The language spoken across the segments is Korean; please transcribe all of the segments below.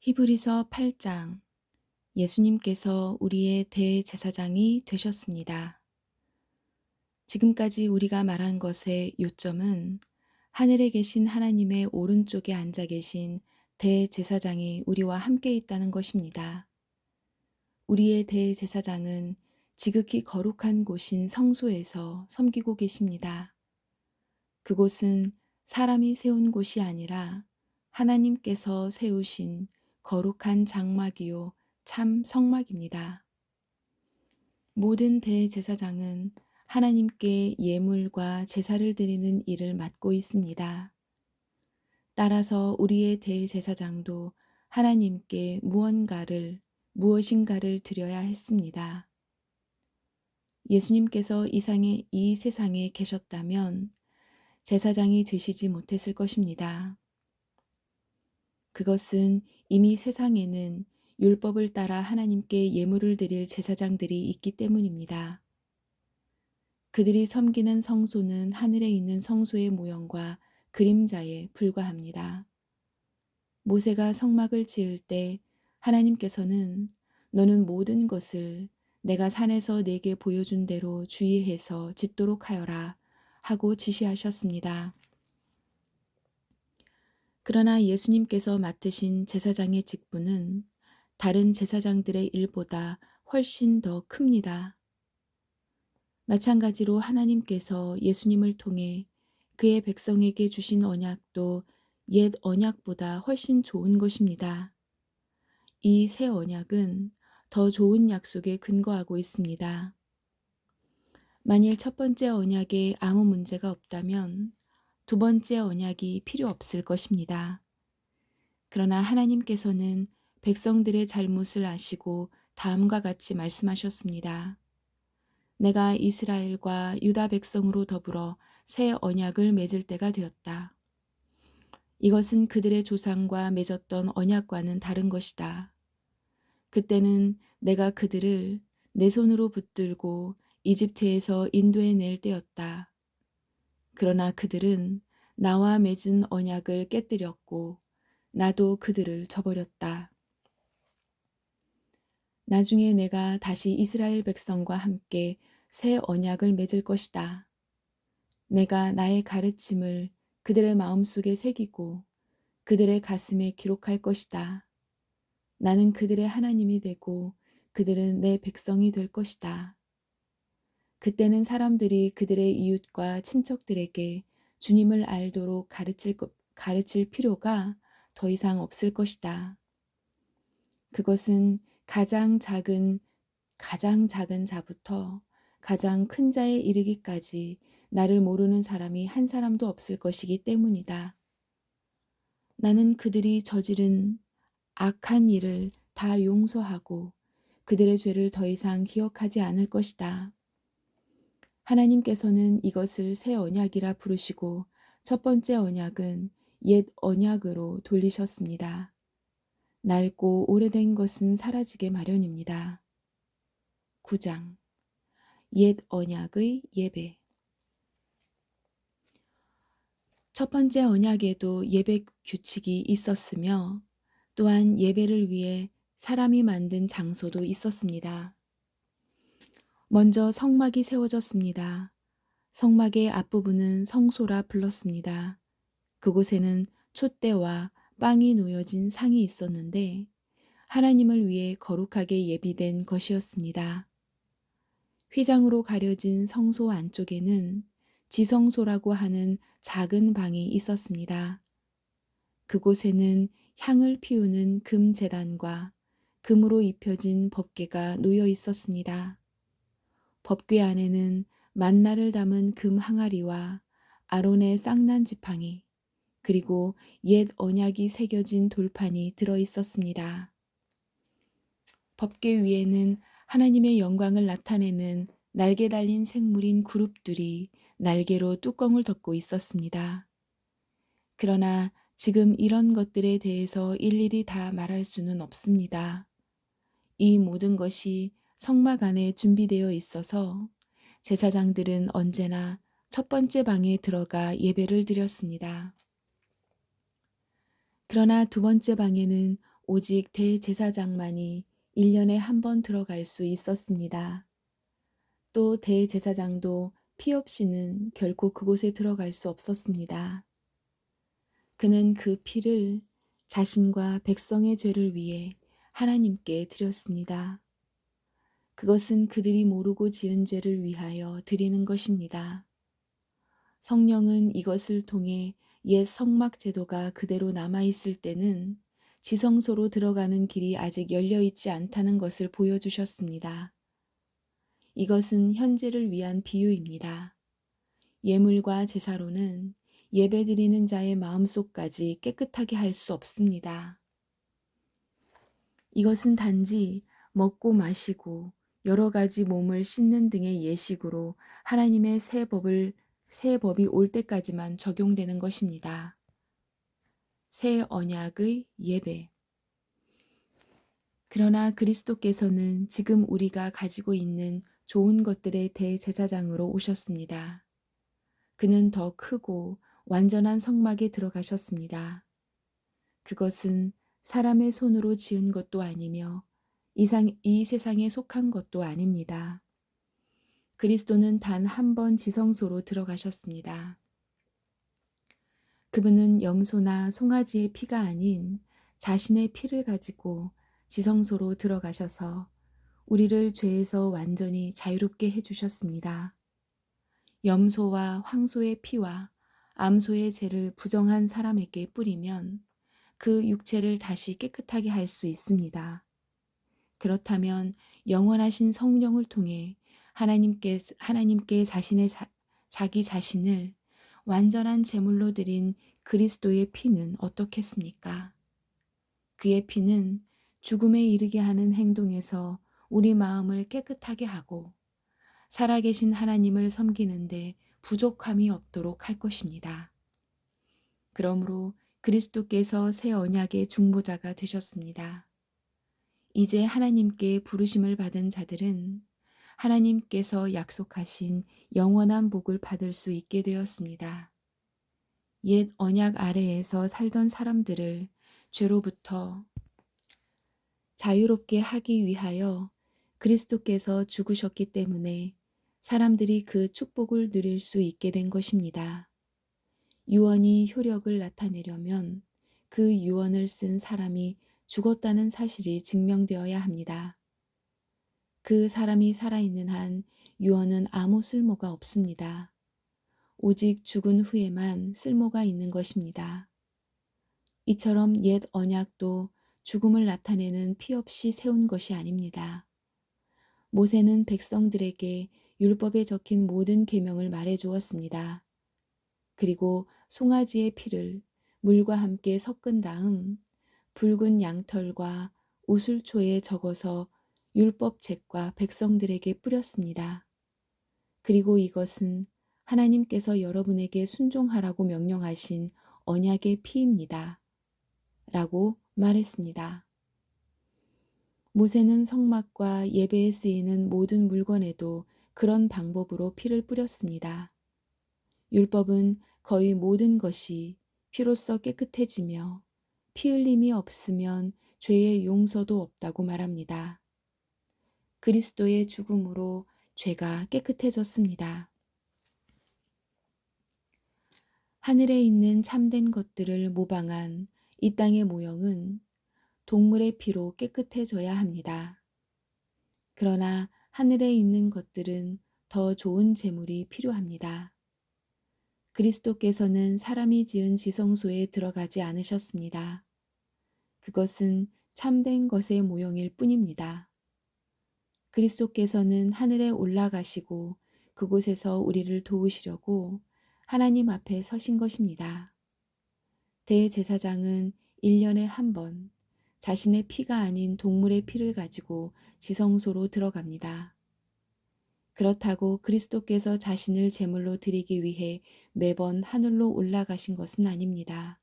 히브리서 8장. 예수님께서 우리의 대제사장이 되셨습니다. 지금까지 우리가 말한 것의 요점은 하늘에 계신 하나님의 오른쪽에 앉아 계신 대제사장이 우리와 함께 있다는 것입니다. 우리의 대제사장은 지극히 거룩한 곳인 성소에서 섬기고 계십니다. 그곳은 사람이 세운 곳이 아니라 하나님께서 세우신 거룩한 장막이요 참 성막입니다. 모든 대제사장은 하나님께 예물과 제사를 드리는 일을 맡고 있습니다. 따라서 우리의 대제사장도 하나님께 무엇인가를 드려야 했습니다. 예수님께서 이 세상에 계셨다면 제사장이 되시지 못했을 것입니다. 그것은 이미 세상에는 율법을 따라 하나님께 예물을 드릴 제사장들이 있기 때문입니다. 그들이 섬기는 성소는 하늘에 있는 성소의 모형과 그림자에 불과합니다. 모세가 성막을 지을 때 하나님께서는 너는 모든 것을 내가 산에서 내게 보여준 대로 주의해서 짓도록 하여라 하고 지시하셨습니다. 그러나 예수님께서 맡으신 제사장의 직분은 다른 제사장들의 일보다 훨씬 더 큽니다. 마찬가지로 하나님께서 예수님을 통해 그의 백성에게 주신 언약도 옛 언약보다 훨씬 좋은 것입니다. 이 새 언약은 더 좋은 약속에 근거하고 있습니다. 만일 첫 번째 언약에 아무 문제가 없다면 두 번째 언약이 필요 없을 것입니다. 그러나 하나님께서는 백성들의 잘못을 아시고 다음과 같이 말씀하셨습니다. 내가 이스라엘과 유다 백성으로 더불어 새 언약을 맺을 때가 되었다. 이것은 그들의 조상과 맺었던 언약과는 다른 것이다. 그때는 내가 그들을 내 손으로 붙들고 이집트에서 인도해 낼 때였다. 그러나 그들은 나와 맺은 언약을 깨뜨렸고 나도 그들을 저버렸다. 나중에 내가 다시 이스라엘 백성과 함께 새 언약을 맺을 것이다. 내가 나의 가르침을 그들의 마음속에 새기고 그들의 가슴에 기록할 것이다. 나는 그들의 하나님이 되고 그들은 내 백성이 될 것이다. 그때는 사람들이 그들의 이웃과 친척들에게 주님을 알도록 가르칠 필요가 더 이상 없을 것이다. 그것은 가장 작은 자부터 가장 큰 자에 이르기까지 나를 모르는 사람이 한 사람도 없을 것이기 때문이다. 나는 그들이 저지른 악한 일을 다 용서하고 그들의 죄를 더 이상 기억하지 않을 것이다. 하나님께서는 이것을 새 언약이라 부르시고 첫 번째 언약은 옛 언약으로 돌리셨습니다. 낡고 오래된 것은 사라지게 마련입니다. 9장. 옛 언약의 예배. 첫 번째 언약에도 예배 규칙이 있었으며 또한 예배를 위해 사람이 만든 장소도 있었습니다. 먼저 성막이 세워졌습니다. 성막의 앞부분은 성소라 불렀습니다. 그곳에는 촛대와 빵이 놓여진 상이 있었는데 하나님을 위해 거룩하게 예비된 것이었습니다. 휘장으로 가려진 성소 안쪽에는 지성소라고 하는 작은 방이 있었습니다. 그곳에는 향을 피우는 금 제단과 금으로 입혀진 법궤가 놓여 있었습니다. 법궤 안에는 만나를 담은 금 항아리와 아론의 쌍난 지팡이 그리고 옛 언약이 새겨진 돌판이 들어 있었습니다. 법궤 위에는 하나님의 영광을 나타내는 날개 달린 생물인 그룹들이 날개로 뚜껑을 덮고 있었습니다. 그러나 지금 이런 것들에 대해서 일일이 다 말할 수는 없습니다. 이 모든 것이 성막 안에 준비되어 있어서 제사장들은 언제나 첫 번째 방에 들어가 예배를 드렸습니다. 그러나 두 번째 방에는 오직 대제사장만이 1년에 한 번 들어갈 수 있었습니다. 또 대제사장도 피 없이는 결코 그곳에 들어갈 수 없었습니다. 그는 그 피를 자신과 백성의 죄를 위해 하나님께 드렸습니다. 그것은 그들이 모르고 지은 죄를 위하여 드리는 것입니다. 성령은 이것을 통해 옛 성막 제도가 그대로 남아있을 때는 지성소로 들어가는 길이 아직 열려있지 않다는 것을 보여주셨습니다. 이것은 현재를 위한 비유입니다. 예물과 제사로는 예배드리는 자의 마음속까지 깨끗하게 할 수 없습니다. 이것은 단지 먹고 마시고 여러 가지 몸을 씻는 등의 예식으로 하나님의 새 법이 올 때까지만 적용되는 것입니다. 새 언약의 예배. 그러나 그리스도께서는 지금 우리가 가지고 있는 좋은 것들의 대제사장으로 오셨습니다. 그는 더 크고 완전한 성막에 들어가셨습니다. 그것은 사람의 손으로 지은 것도 아니며 이 세상에 속한 것도 아닙니다. 그리스도는 단 한 번 지성소로 들어가셨습니다. 그분은 염소나 송아지의 피가 아닌 자신의 피를 가지고 지성소로 들어가셔서 우리를 죄에서 완전히 자유롭게 해주셨습니다. 염소와 황소의 피와 암소의 죄를 부정한 사람에게 뿌리면 그 육체를 다시 깨끗하게 할 수 있습니다. 그렇다면 영원하신 성령을 통해 하나님께 자기 자신을 완전한 제물로 드린 그리스도의 피는 어떻겠습니까? 그의 피는 죽음에 이르게 하는 행동에서 우리 마음을 깨끗하게 하고 살아계신 하나님을 섬기는데 부족함이 없도록 할 것입니다. 그러므로 그리스도께서 새 언약의 중보자가 되셨습니다. 이제 하나님께 부르심을 받은 자들은 하나님께서 약속하신 영원한 복을 받을 수 있게 되었습니다. 옛 언약 아래에서 살던 사람들을 죄로부터 자유롭게 하기 위하여 그리스도께서 죽으셨기 때문에 사람들이 그 축복을 누릴 수 있게 된 것입니다. 유언이 효력을 나타내려면 그 유언을 쓴 사람이 죽었다는 사실이 증명되어야 합니다. 그 사람이 살아있는 한 유언은 아무 쓸모가 없습니다. 오직 죽은 후에만 쓸모가 있는 것입니다. 이처럼 옛 언약도 죽음을 나타내는 피 없이 세운 것이 아닙니다. 모세는 백성들에게 율법에 적힌 모든 계명을 말해 주었습니다. 그리고 송아지의 피를 물과 함께 섞은 다음 붉은 양털과 우슬초에 적어서 율법책과 백성들에게 뿌렸습니다. 그리고 이것은 하나님께서 여러분에게 순종하라고 명령하신 언약의 피입니다. 라고 말했습니다. 모세는 성막과 예배에 쓰이는 모든 물건에도 그런 방법으로 피를 뿌렸습니다. 율법은 거의 모든 것이 피로써 깨끗해지며 피 흘림이 없으면 죄의 용서도 없다고 말합니다. 그리스도의 죽음으로 죄가 깨끗해졌습니다. 하늘에 있는 참된 것들을 모방한 이 땅의 모형은 동물의 피로 깨끗해져야 합니다. 그러나 하늘에 있는 것들은 더 좋은 제물이 필요합니다. 그리스도께서는 사람이 지은 지성소에 들어가지 않으셨습니다. 그것은 참된 것의 모형일 뿐입니다. 그리스도께서는 하늘에 올라가시고 그곳에서 우리를 도우시려고 하나님 앞에 서신 것입니다. 대제사장은 1년에 한 번 자신의 피가 아닌 동물의 피를 가지고 지성소로 들어갑니다. 그렇다고 그리스도께서 자신을 제물로 드리기 위해 매번 하늘로 올라가신 것은 아닙니다.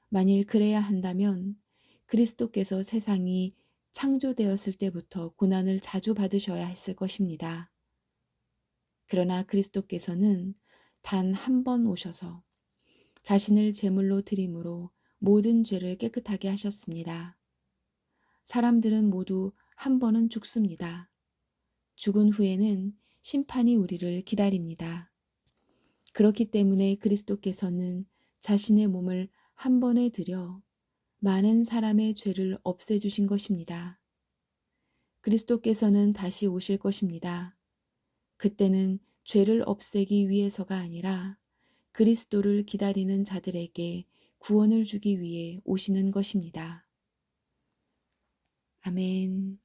만일 그래야 한다면 그리스도께서 세상이 창조되었을 때부터 고난을 자주 받으셔야 했을 것입니다. 그러나 그리스도께서는 단 한 번 오셔서 자신을 제물로 드림으로 모든 죄를 깨끗하게 하셨습니다. 사람들은 모두 한 번은 죽습니다. 죽은 후에는 심판이 우리를 기다립니다. 그렇기 때문에 그리스도께서는 자신의 몸을 한 번에 들여 많은 사람의 죄를 없애주신 것입니다. 그리스도께서는 다시 오실 것입니다. 그때는 죄를 없애기 위해서가 아니라 그리스도를 기다리는 자들에게 구원을 주기 위해 오시는 것입니다. 아멘.